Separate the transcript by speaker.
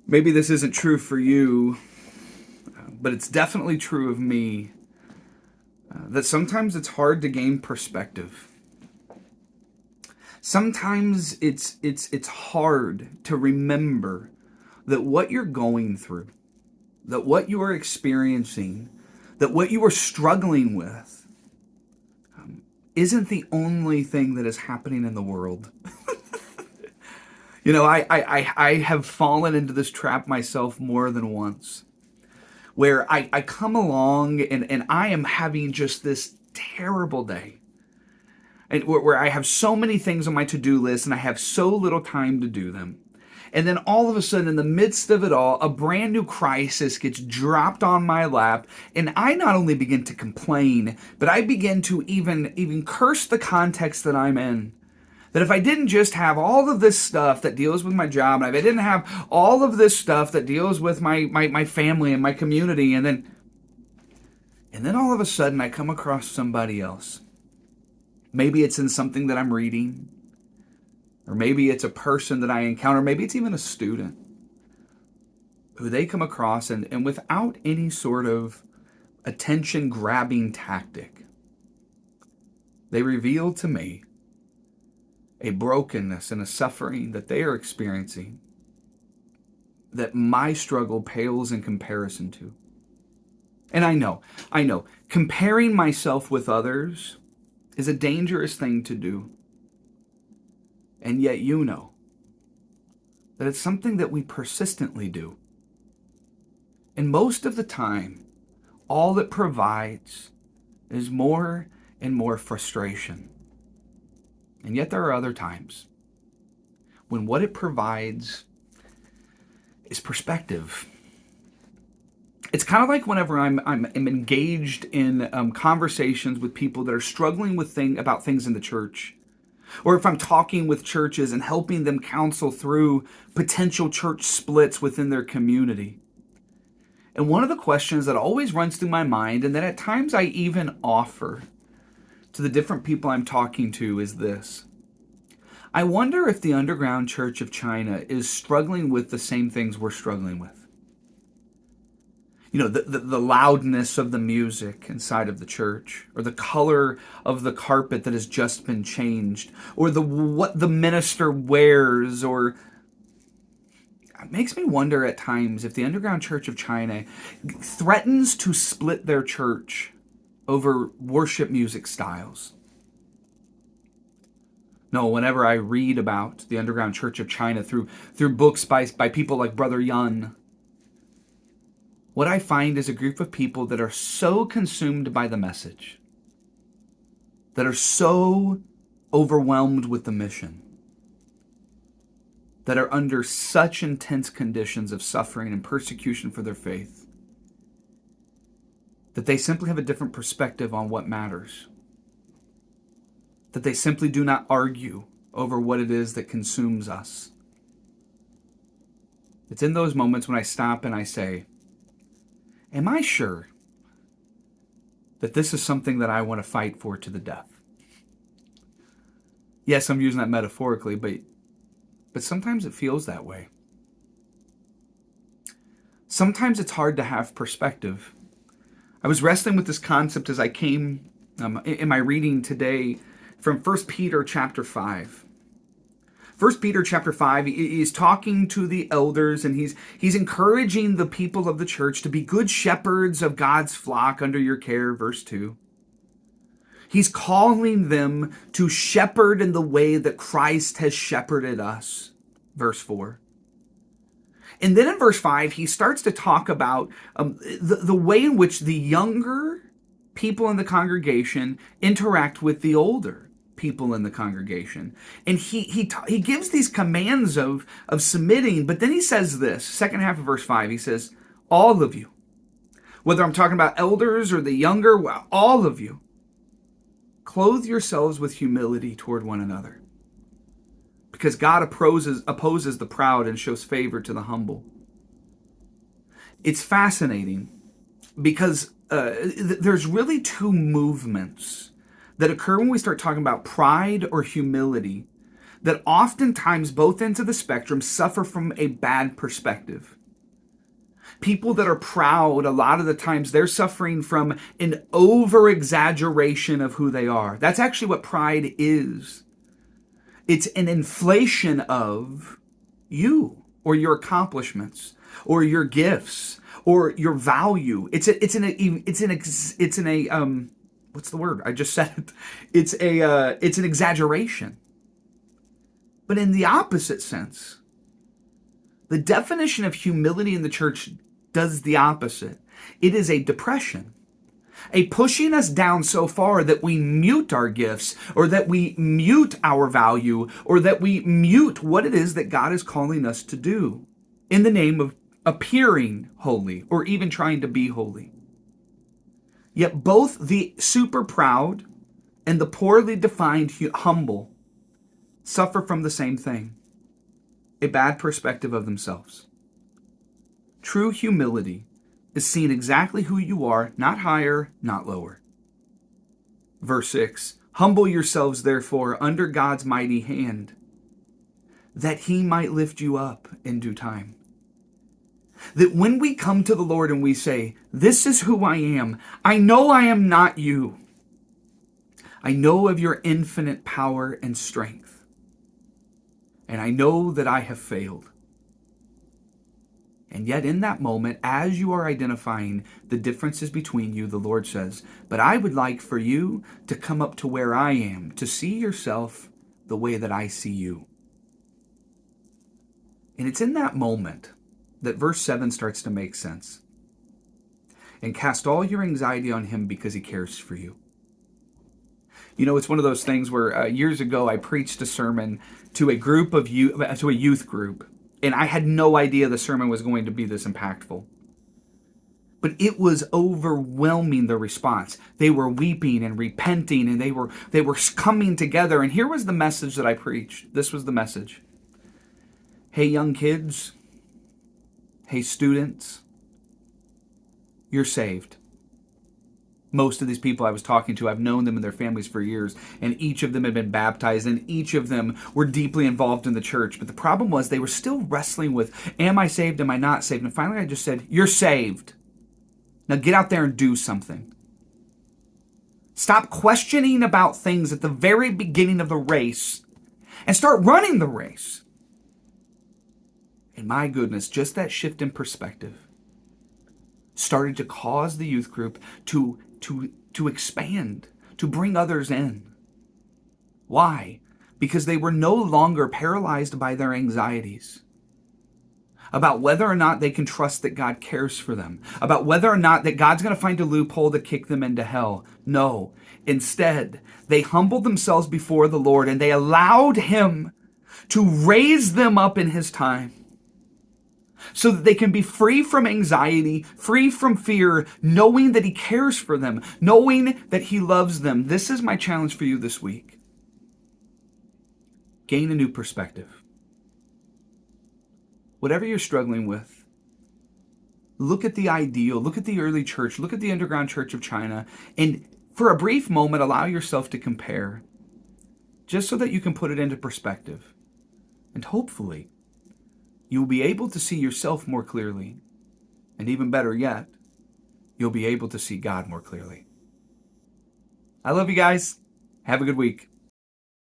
Speaker 1: Maybe this isn't true for you, but it's definitely true of me, that sometimes it's hard to gain perspective. Sometimes it's hard to remember that what you're going through, that what you are experiencing, that what you are struggling with isn't the only thing that is happening in the world. I have fallen into this trap myself more than once, where I come along and I am having just this terrible day. And where I have so many things on my to-do list and I have so little time to do them. And then all of a sudden, in the midst of it all, a brand new crisis gets dropped on my lap, and I not only begin to complain, but I begin to even curse the context that I'm in. That if I didn't just have all of this stuff that deals with my job, and if I didn't have all of this stuff that deals with my family and my community, and then all of a sudden I come across somebody else. Maybe it's in something that I'm reading, or maybe it's a person that I encounter, maybe it's even a student who they come across, and without any sort of attention grabbing tactic, they reveal to me a brokenness and a suffering that they are experiencing that my struggle pales in comparison to. And I know, comparing myself with others is a dangerous thing to do. And yet you know that it's something that we persistently do. And most of the time, all it provides is more and more frustration. And yet there are other times when what it provides is perspective. It's kind of like whenever I'm engaged in conversations with people that are struggling with about things in the church, or if I'm talking with churches and helping them counsel through potential church splits within their community. And one of the questions that always runs through my mind, and that at times I even offer to the different people I'm talking to, is this: I wonder if the underground church of China is struggling with the same things we're struggling with. The loudness of the music inside of the church, or the color of the carpet that has just been changed, or what the minister wears, or it makes me wonder at times if the underground church of China threatens to split their church over worship music styles. No, whenever I read about the underground church of China through books by people like Brother Yun, what I find is a group of people that are so consumed by the message, that are so overwhelmed with the mission, that are under such intense conditions of suffering and persecution for their faith, that they simply have a different perspective on what matters, that they simply do not argue over what it is that consumes us. It's in those moments when I stop and I say, am I sure that this is something that I want to fight for to the death? Yes, I'm using that metaphorically, but sometimes it feels that way. Sometimes it's hard to have perspective. I was wrestling with this concept as I came in my reading today from 1 Peter chapter 5. 1 Peter chapter 5, he's talking to the elders, and he's encouraging the people of the church to be good shepherds of God's flock under your care, verse 2. He's calling them to shepherd in the way that Christ has shepherded us, verse 4. And then in verse 5, he starts to talk about the way in which the younger people in the congregation interact with the older people in the congregation. And he gives these commands of submitting, but then he says this, second half of verse 5, he says, all of you, whether I'm talking about elders or the younger, all of you, clothe yourselves with humility toward one another, because God opposes the proud and shows favor to the humble. It's fascinating because there's really two movements that occur when we start talking about pride or humility that oftentimes both ends of the spectrum suffer from a bad perspective. People that are proud, a lot of the times they're suffering from an over exaggeration of who they are. That's actually what pride is. It's an inflation of you or your accomplishments or your gifts or your value. It's an what's the word? I just said it. It's an exaggeration. But in the opposite sense, the definition of humility in the church does the opposite. It is a depression, a pushing us down so far that we mute our gifts, or that we mute our value, or that we mute what it is that God is calling us to do in the name of appearing holy or even trying to be holy. Yet both the super proud and the poorly defined humble suffer from the same thing, a bad perspective of themselves. True humility is seeing exactly who you are, not higher, not lower. Verse 6, humble yourselves therefore under God's mighty hand, that he might lift you up in due time. That when we come to the Lord and we say, this is who I am, I know I am not you. I know of your infinite power and strength. And I know that I have failed. And yet in that moment, as you are identifying the differences between you, the Lord says, but I would like for you to come up to where I am, to see yourself the way that I see you. And it's in that moment that verse 7 starts to make sense. And cast all your anxiety on him because he cares for you. You know, it's one of those things where years ago I preached a sermon to a group of to a youth group. And I had no idea the sermon was going to be this impactful. But it was overwhelming, the response. They were weeping and repenting, and they were coming together. And here was the message that I preached. This was the message. Hey, young kids. Hey, students. You're saved. Most of these people I was talking to, I've known them and their families for years, and each of them had been baptized, and each of them were deeply involved in the church. But the problem was they were still wrestling with, am I saved, am I not saved? And finally I just said, you're saved. Now get out there and do something. Stop questioning about things at the very beginning of the race and start running the race. And my goodness, just that shift in perspective started to cause the youth group to expand, to bring others in. Why? Because they were no longer paralyzed by their anxieties about whether or not they can trust that God cares for them, about whether or not that God's going to find a loophole to kick them into hell. No. Instead, they humbled themselves before the Lord and they allowed him to raise them up in his time, so that they can be free from anxiety, free from fear, knowing that he cares for them, knowing that he loves them. This is my challenge for you this week. Gain a new perspective. Whatever you're struggling with, look at the ideal, look at the early church, look at the underground church of China, and for a brief moment, allow yourself to compare, just so that you can put it into perspective. And hopefully, you'll be able to see yourself more clearly. And even better yet, you'll be able to see God more clearly. I love you guys. Have a good week.